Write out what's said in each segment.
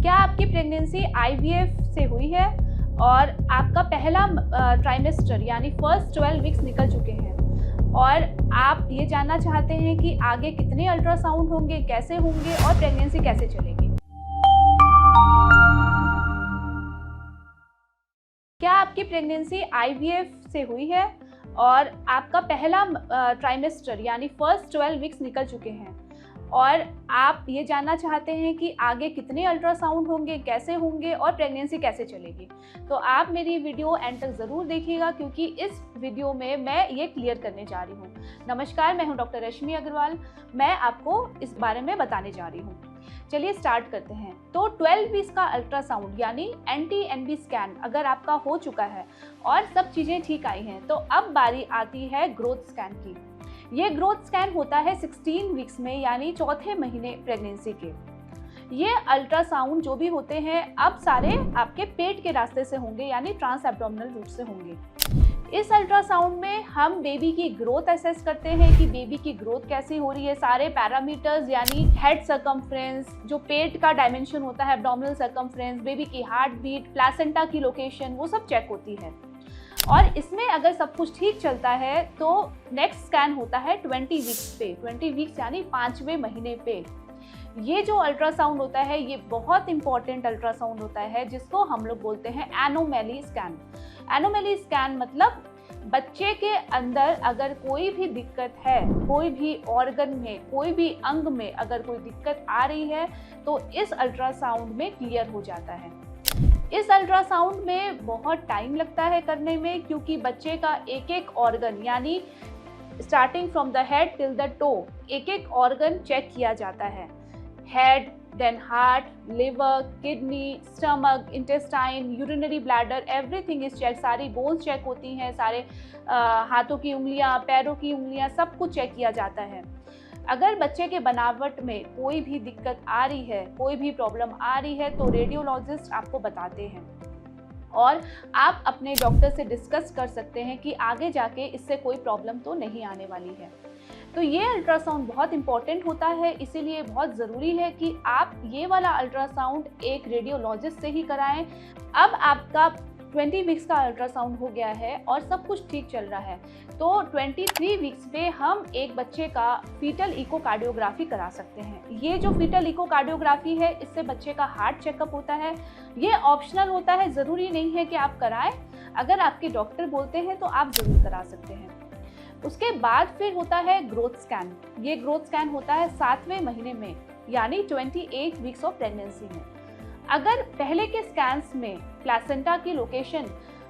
क्या आपकी pregnancy IVF से हुई है और आपका पहला ट्राइमेस्टर यानी फर्स्ट 12 वीक्स निकल चुके हैं और आप ये जानना चाहते हैं कि आगे कितने अल्ट्रासाउंड होंगे, कैसे होंगे और प्रेगनेंसी कैसे चलेगी? क्या आपकी प्रेगनेंसी आईवीएफ से हुई है और आपका पहला ट्राइमेस्टर यानी फर्स्ट 12 वीक्स निकल चुके हैं और आप ये जानना चाहते हैं कि आगे कितने अल्ट्रासाउंड होंगे, कैसे होंगे और प्रेगनेंसी कैसे चलेगी? तो आप मेरी वीडियो एंड तक ज़रूर देखिएगा क्योंकि इस वीडियो में मैं ये क्लियर करने जा रही हूँ। नमस्कार, मैं हूँ डॉक्टर रश्मि अग्रवाल। मैं आपको इस बारे में बताने जा रही हूँ। चलिए स्टार्ट करते हैं। तो 12 वीक्स का अल्ट्रासाउंड यानी NT-NB स्कैन अगर आपका हो चुका है और सब चीज़ें ठीक आई हैं तो अब बारी आती है ग्रोथ स्कैन की। ये ग्रोथ स्कैन होता है 16 वीक्स में यानी चौथे महीने प्रेगनेंसी के। ये अल्ट्रासाउंड जो भी होते हैं अब सारे आपके पेट के रास्ते से होंगे यानी ट्रांस एब्डोमिनल रूट से होंगे। इस अल्ट्रासाउंड में हम बेबी की ग्रोथ असेस करते हैं कि बेबी की ग्रोथ कैसी हो रही है। सारे पैरामीटर्स यानी हेड सर्कमफ्रेंस, जो पेट का डायमेंशन होता है, एब्डोमिनल सर्कमफ्रेंस, बेबी की हार्ट बीट, प्लेसेंटा की लोकेशन, वो सब चेक होती है। और इसमें अगर सब कुछ ठीक चलता है तो नेक्स्ट स्कैन होता है 20 वीक्स पे। 20 वीक्स यानी 5वें महीने पे। ये जो अल्ट्रासाउंड होता है ये बहुत इंपॉर्टेंट अल्ट्रासाउंड होता है जिसको हम लोग बोलते हैं एनोमेली स्कैन। एनोमेली स्कैन मतलब बच्चे के अंदर अगर कोई भी दिक्कत है, कोई भी ऑर्गन में, कोई भी अंग में अगर कोई दिक्कत आ रही है तो इस अल्ट्रासाउंड में क्लियर हो जाता है। इस अल्ट्रासाउंड में बहुत टाइम लगता है करने में क्योंकि बच्चे का एक एक ऑर्गन यानी starting from the head till the toe एक एक ऑर्गन चेक किया जाता है। Head, then heart, liver, kidney, stomach, intestine, urinary bladder, everything is check. सारी बोन्स चेक होती हैं, सारे हाथों की उंगलियां, पैरों की उंगलियां, सब कुछ चेक किया जाता है। अगर बच्चे के बनावट में कोई भी दिक्कत आ रही है, कोई भी प्रॉब्लम आ रही है तो रेडियोलॉजिस्ट आपको बताते हैं और आप अपने डॉक्टर से डिस्कस कर सकते हैं कि आगे जाके इससे कोई प्रॉब्लम तो नहीं आने वाली है। तो ये अल्ट्रासाउंड बहुत इंपॉर्टेंट होता है, इसीलिए बहुत ज़रूरी है कि आप ये वाला अल्ट्रासाउंड एक रेडियोलॉजिस्ट से ही कराएं। अब आपका 20 वीक्स का अल्ट्रासाउंड हो गया है और सब कुछ ठीक चल रहा है तो 23 वीक्स पे हम एक बच्चे का फीटल इकोकार्डियोग्राफी करा सकते हैं। ये जो फीटल इकोकार्डियोग्राफी है इससे बच्चे का हार्ट चेकअप होता है। ये ऑप्शनल होता है, ज़रूरी नहीं है कि आप कराएं। अगर आपके डॉक्टर बोलते हैं तो आप ज़रूर करा सकते हैं। उसके बाद फिर होता है ग्रोथ स्कैन। ये ग्रोथ स्कैन होता है 7वें महीने में यानी 28 वीक्स ऑफ प्रेगनेंसी में। अगर पहले के स्कैन्स में प्लेसेंटा की लोकेशन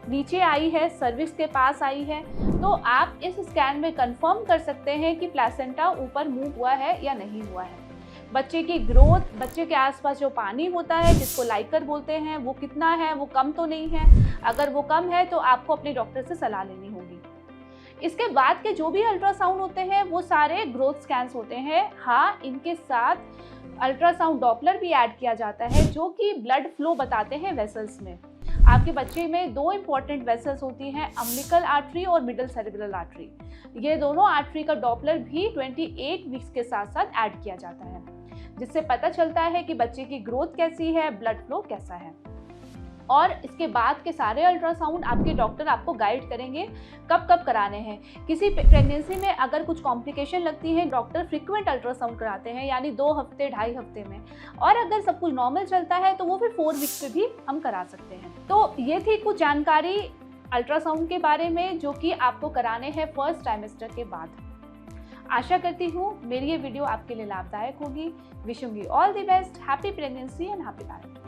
नीचे आई है, सर्विक्स के पास आई है, तो आप इस स्कैन में कंफर्म कर सकते हैं कि प्लेसेंटा ऊपर मूव हुआ है या नहीं हुआ है। बच्चे की ग्रोथ, बच्चे के आसपास जो पानी होता है जिसको लाइकर बोलते हैं, वो कितना है, वो कम तो नहीं है। अगर वो कम है तो आपको अपने डॉक्टर से सलाह लेनी होगी। इसके बाद के जो भी अल्ट्रासाउंड होते हैं वो सारे ग्रोथ स्कैन्स होते हैं। हाँ, इनके साथ अल्ट्रासाउंड डॉपलर भी ऐड किया जाता है जो कि ब्लड फ्लो बताते हैं वेसल्स में। आपके बच्चे में 2 इंपॉर्टेंट वेसल्स होती हैं, अम्बिलिकल आर्टरी और मिडल सेरेब्रल आर्टरी। ये दोनों आर्टरी का डॉपलर भी 28 वीक्स के साथ साथ ऐड किया जाता है जिससे पता चलता है कि बच्चे की ग्रोथ कैसी है, ब्लड फ्लो कैसा है। और इसके बाद के सारे अल्ट्रासाउंड आपके डॉक्टर आपको गाइड करेंगे कब कब कराने हैं। किसी प्रेगनेंसी में अगर कुछ कॉम्प्लिकेशन लगती है डॉक्टर फ्रीक्वेंट अल्ट्रासाउंड कराते हैं यानी 2 हफ्ते 2.5 हफ्ते में, और अगर सब कुछ नॉर्मल चलता है तो वो फिर 4 वीक्स पे भी हम करा सकते हैं। तो ये थी कुछ जानकारी अल्ट्रासाउंड के बारे में जो कि आपको कराने हैं फर्स्ट ट्राइमेस्टर के बाद। आशा करती हूँ मेरी ये वीडियो आपके लिए लाभदायक होगी। Wishing you all the best, happy pregnancy and happy life.